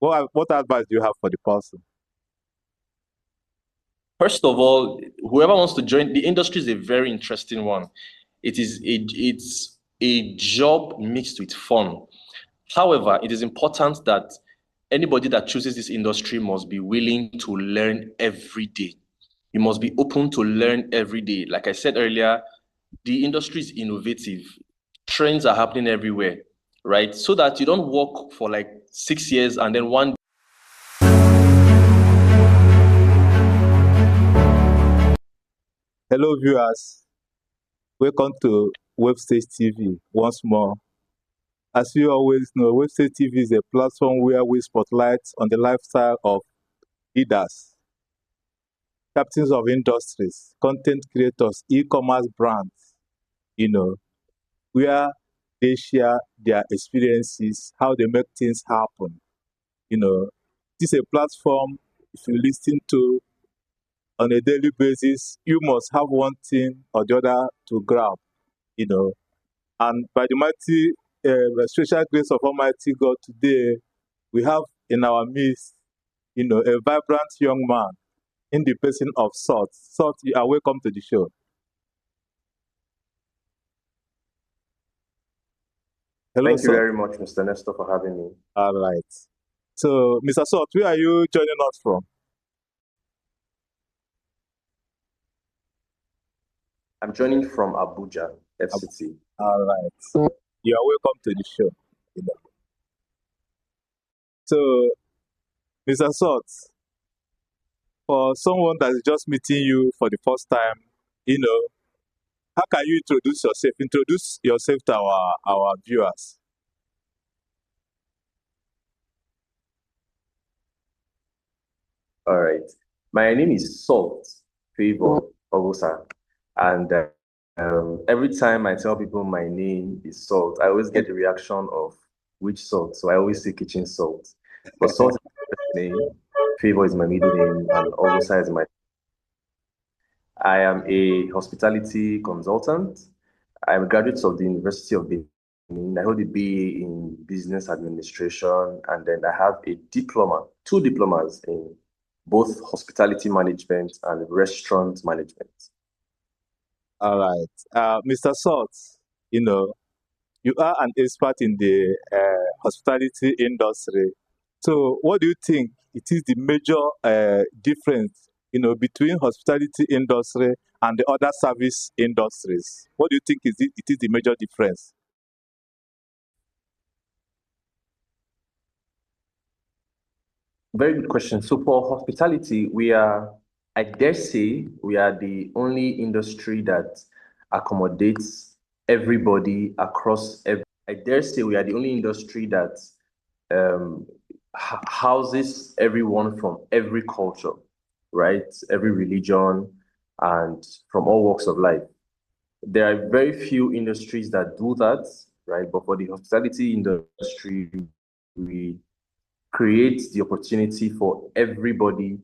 What advice do you have for the person? First of all, whoever wants to join, the industry is a very interesting one. It's a job mixed with fun. However, it is important that anybody that chooses this industry must be willing to learn every day. You must be open to learn every day. Like I said earlier, the industry is innovative. Trends are happening everywhere, right? So that you don't work for like 6 years and then one. Hello, viewers. Welcome to Webstage TV once more. As you always know, Webstage TV is a platform where we spotlight on the lifestyle of leaders, captains of industries, content creators, e-commerce brands, you know, where they share their experiences, how they make things happen. This is a platform, if you listen to on a daily basis, you must have one thing or the other to grab, you know. And by the mighty, special grace of Almighty God, today we have in our midst, a vibrant young man in the person of Salt. Salt, you are welcome to the show. Hello, Thank you Salt. very much, Mr. Nestor, for having me. All right. So, Mr. Salt, where are you joining us from? I'm joining from Abuja, FCT. All right. You are welcome to the show. So, Mr. Salt, for someone that is just meeting you for the first time, how can you introduce yourself? Introduce yourself to our viewers. All right. My name is Salt Favor Oghosa. And every time I tell people my name is Salt, I always get the reaction of which salt. So I always say kitchen salt. But Salt is my first name, Favor is my middle name, and Oghosa is my. I am a hospitality consultant. I'm a graduate of the University of Benin. I hold a BA in business administration, and then I have a diploma, two diplomas in both hospitality management and restaurant management. All right. Mr. Salt, you are an expert in the hospitality industry. So what do you think it is the major difference, between hospitality industry and the other service industries? What do you think it is the major difference? Very good question. So for hospitality, I dare say, we are the only industry that accommodates everybody across every. I dare say we are the only industry that houses everyone from every culture, right? Every religion and from all walks of life. There are very few industries that do that, right? But for the hospitality industry, we create the opportunity for everybody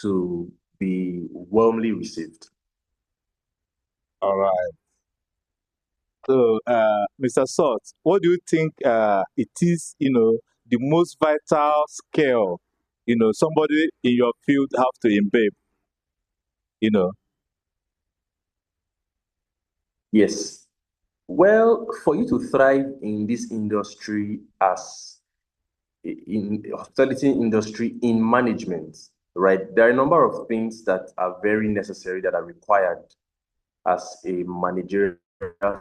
to be warmly received. All right. So, Mr. Salt, what do you think it is, the most vital skill, somebody in your field have to imbibe, you know? Yes. Well, for you to thrive in this industry as in hospitality industry in management, right? There are a number of things that are very necessary that are required as a managerial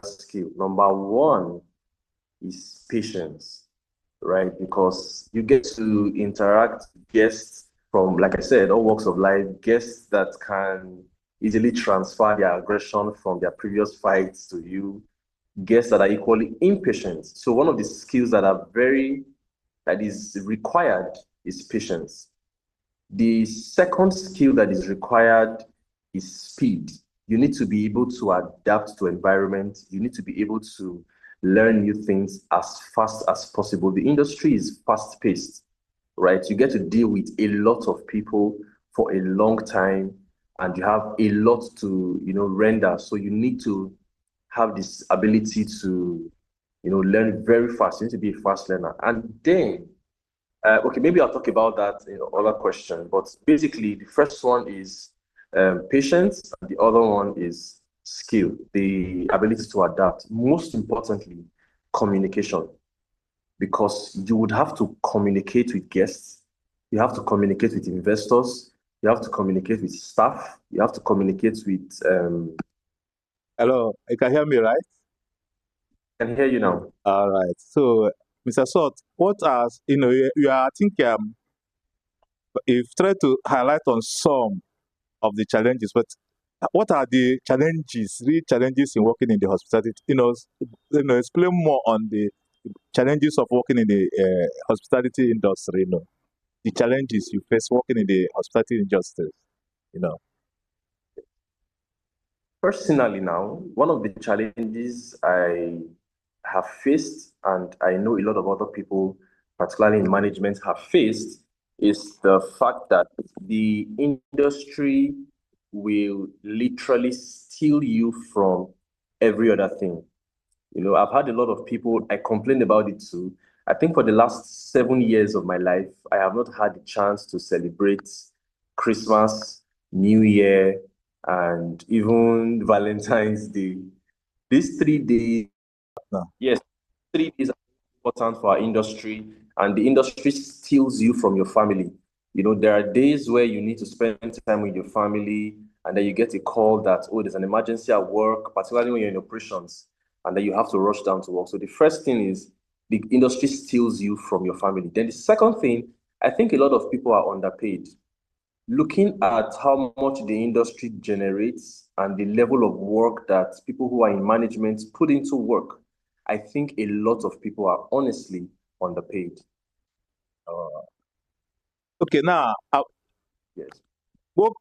skill. Number one is patience, right? Because you get to interact with guests from, like I said, all walks of life, guests that can easily transfer their aggression from their previous fights to you, guests that are equally impatient. So one of the skills that is required is patience. The second skill that is required is speed. You need to be able to adapt to environment. You need to be able to learn new things as fast as possible. The industry is fast-paced, right? You get to deal with a lot of people for a long time, and you have a lot to, render. So you need to have this ability to, learn very fast. You need to be a fast learner. And then Okay, maybe I'll talk about that in other question. But basically, the first one is patience, and the other one is skill, the ability to adapt. Most importantly, communication, because you would have to communicate with guests, you have to communicate with investors, you have to communicate with staff, you have to communicate with. Hello, you can hear me, right? I can hear you now. All right. So, Mr. Salt, what are you are, I think you've tried to highlight on some of the challenges, but what are the challenges, real challenges in working in the hospitality? Explain more on the challenges of working in the hospitality industry. The challenges you face working in the hospitality industry. You know. Personally, now, one of the challenges I have faced, and I know a lot of other people, particularly in management, have faced, is the fact that the industry will literally steal you from every other thing. I've had a lot of people, I complain about it too. I think for the last 7 years of my life, I have not had the chance to celebrate Christmas, New Year, and even Valentine's Day. These 3 days, No. yes, 3 days are important for our industry, and the industry steals you from your family. There are days where you need to spend time with your family, and then you get a call that, oh, there's an emergency at work, particularly when you're in operations, and then you have to rush down to work. So the first thing is the industry steals you from your family. Then the second thing, I think a lot of people are underpaid. Looking at how much the industry generates and the level of work that people who are in management put into work, I think a lot of people are honestly underpaid. Okay, now Yes. what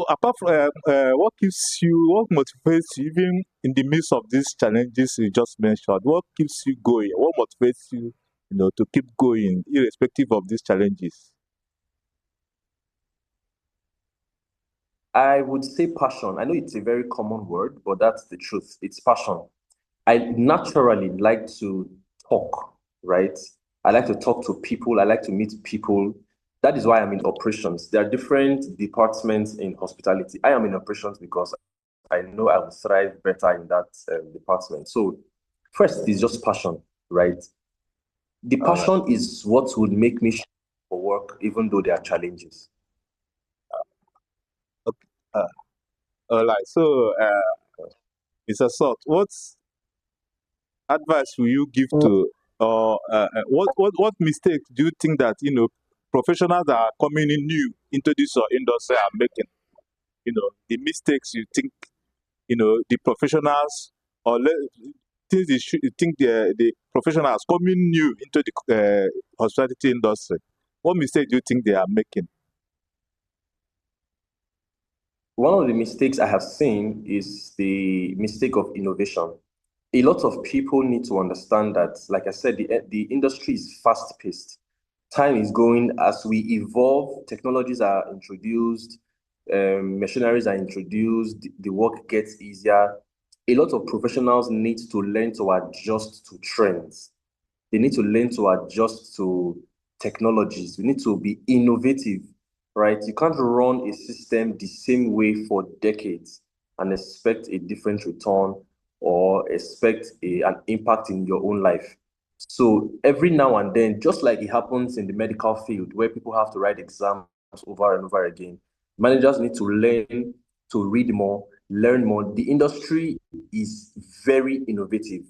apart from what keeps you, what motivates you even in the midst of these challenges you just mentioned? What keeps you going? What motivates you, to keep going irrespective of these challenges? I would say passion. I know it's a very common word, but that's the truth. It's passion. I naturally like to talk, right? I like to talk to people. I like to meet people. That is why I'm in operations. There are different departments in hospitality. I am in operations because I know I will thrive better in that department. So, first is just passion, right? The All right. passion is what would make me show up for work, even though there are challenges. Okay. All right. So, it's a sort. What advice will you give to, or what mistakes do you think that professionals that are coming in new into this industry are making? The mistakes you think the professionals or things you think the professionals coming new into the hospitality industry. What mistake do you think they are making? One of the mistakes I have seen is the mistake of innovation. A lot of people need to understand that, like I said, the industry is fast paced. Time is going as we evolve, technologies are introduced, machineries are introduced, the work gets easier. A lot of professionals need to learn to adjust to trends. They need to learn to adjust to technologies. We need to be innovative, right? You can't run a system the same way for decades and expect a different return or expect an impact in your own life. So every now and then, just like it happens in the medical field where people have to write exams over and over again, managers need to learn to read more, learn more. The industry is very innovative.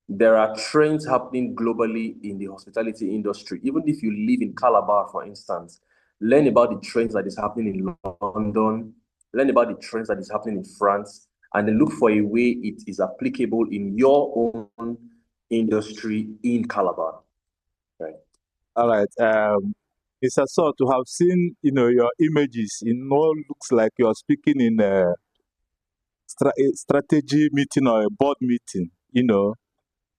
There are trends happening globally in the hospitality industry. Even if you live in Calabar, for instance, learn about the trends that is happening in London, learn about the trends that is happening in France, and then look for a way it is applicable in your own industry in Calabar. Right. All right. It's a sort to have seen your images in what looks like you're speaking in a strategy meeting or a board meeting.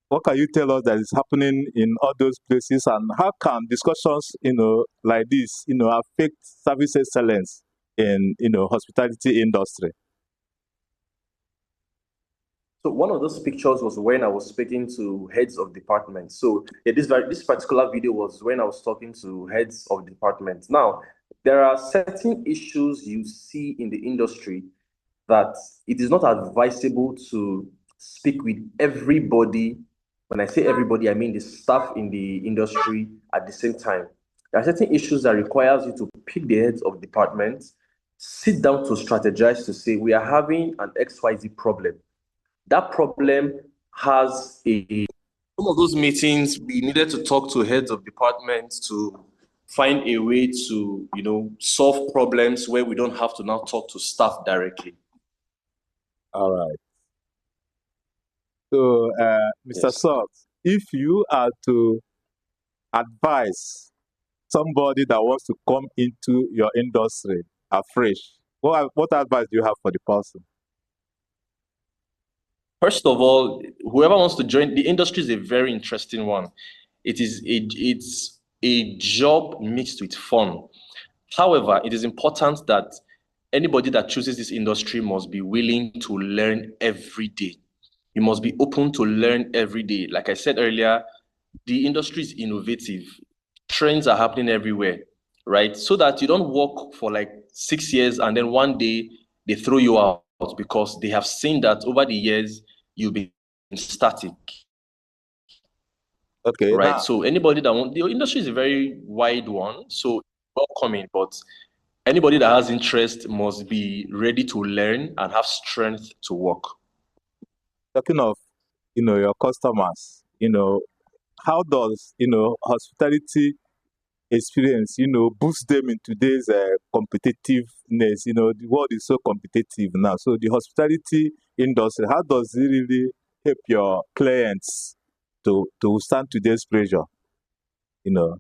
What can you tell us that is happening in all those places, and how can discussions like this affect service excellence in hospitality industry? So one of those pictures was when I was speaking to heads of departments. So yeah, this particular video was when I was talking to heads of departments. Now, there are certain issues you see in the industry that it is not advisable to speak with everybody. When I say everybody, I mean the staff in the industry at the same time. There are certain issues that requires you to pick the heads of departments, sit down to strategize to say we are having an XYZ problem. That problem has a some of those meetings we needed to talk to heads of departments to find a way to solve problems where we don't have to now talk to staff directly. All right. So, Mr. Yes. Salt, if you are to advise somebody that wants to come into your industry afresh, what advice do you have for the person? First of all, whoever wants to join the industry is a very interesting one. It's a job mixed with fun. However, it is important that anybody that chooses this industry must be willing to learn every day. You must be open to learn every day. Like I said earlier, the industry is innovative. Trends are happening everywhere, right? So that you don't work for like 6 years and then one day they throw you out because they have seen that over the years you've been static, Okay, right? now, So anybody that wants, the industry is a very wide one, so welcoming, but anybody that has interest must be ready to learn and have strength to work. talking of, your customers, how does, hospitality experience, boost them in today's competitiveness? The world is so competitive now. So the hospitality industry, how does it really help your clients to stand today's pressure? You know,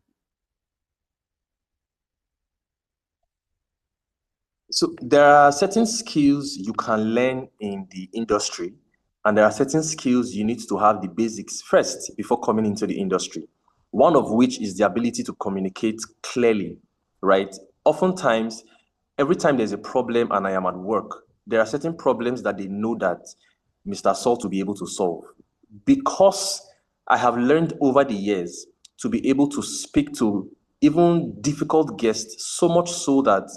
So there are certain skills you can learn in the industry, and there are certain skills you need to have the basics first before coming into the industry. One of which is the ability to communicate clearly, right? Oftentimes, every time there's a problem and I am at work, there are certain problems that they know that Mr. Salt will be able to solve. Because I have learned over the years to be able to speak to even difficult guests, so much so that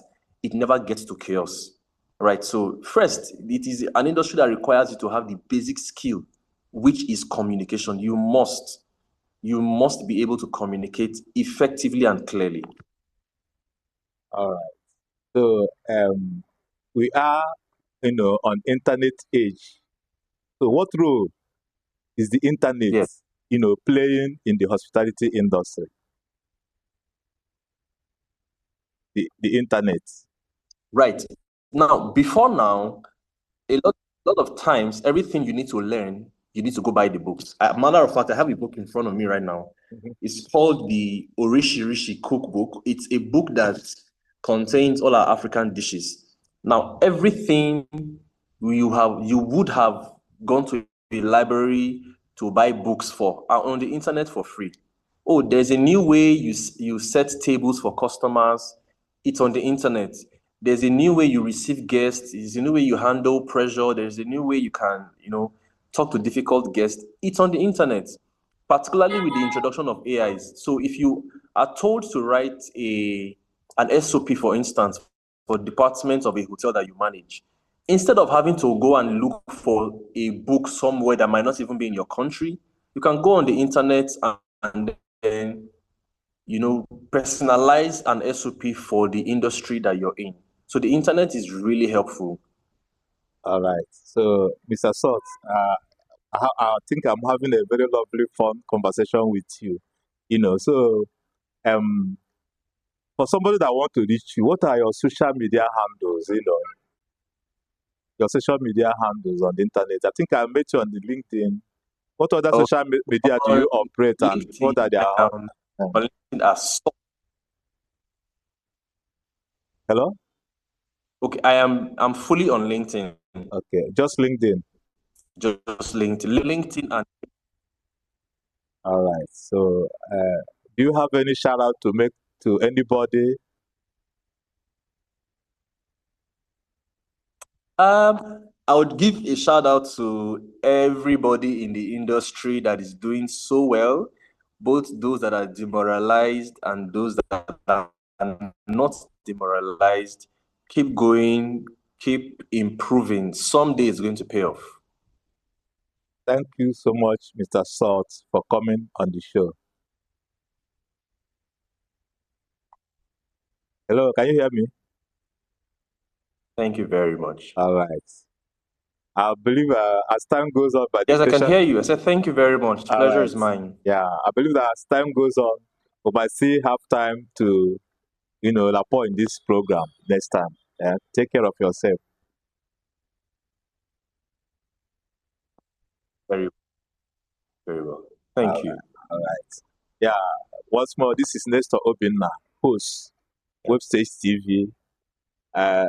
it never gets to chaos, right? So, first, it is an industry that requires you to have the basic skill, which is communication. You must be able to communicate effectively and clearly. all right. So we are, on internet age. So what role is the internet, Yeah, playing in the hospitality industry? The internet. right. Now, before now, a lot of times, everything you need to learn, you need to go buy the books. Matter of fact, I have a book in front of me right now. Mhm. It's called the Orishirishi Cookbook. It's a book that contains all our African dishes. Now, everything you would have gone to a library to buy books for are on the internet for free. Oh, there's a new way you set tables for customers. It's on the internet. There's a new way you receive guests. There's a new way you handle pressure. There's a new way you can, talk to difficult guests. It's on the internet, particularly with the introduction of AIs. So if you are told to write an SOP, for instance, for departments of a hotel that you manage, instead of having to go and look for a book somewhere that might not even be in your country, you can go on the internet and then personalize an SOP for the industry that you're in. So the internet is really helpful. All right. So, Mr. Salt, I think I'm having a very lovely, fun conversation with you. So um, for somebody that want to reach you, what are your social media handles? Your social media handles on the internet. I think I met you on the LinkedIn. What other Oh, social media do on you operate, and what LinkedIn, are their? I am Um, on LinkedIn as hello. okay. I'm fully on LinkedIn. Okay, just LinkedIn. Just LinkedIn and All right. So, do you have any shout out to make to anybody? I would give a shout out to everybody in the industry that is doing so well, both those that are demoralized and those that are not demoralized. Keep going, keep improving. Someday it's going to pay off. Thank you so much, Mr. Salt, for coming on the show. Hello, can you hear me? Thank you very much. All right. I believe as time goes on, by the Yes, I can station. hear you. I said thank you very much. All Pleasure right. is mine. Yeah, I believe that as time goes on, we might still have time to, rapport in this program next time. Yeah, take care of yourself. Very, very well. All Thank right. you. All right. Yeah. Once more, this is Nestor Obinna, host, Webstage TV. Uh,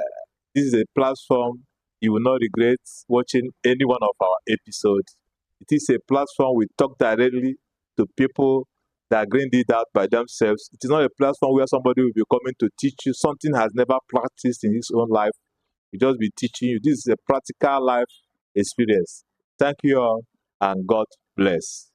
this is a platform you will not regret watching any one of our episodes. It is a platform we talk directly to people that grind it out by themselves. It is not a platform where somebody will be coming to teach you something has never practiced in his own life. We just be teaching you. This is a practical life experience. Thank you all and God bless.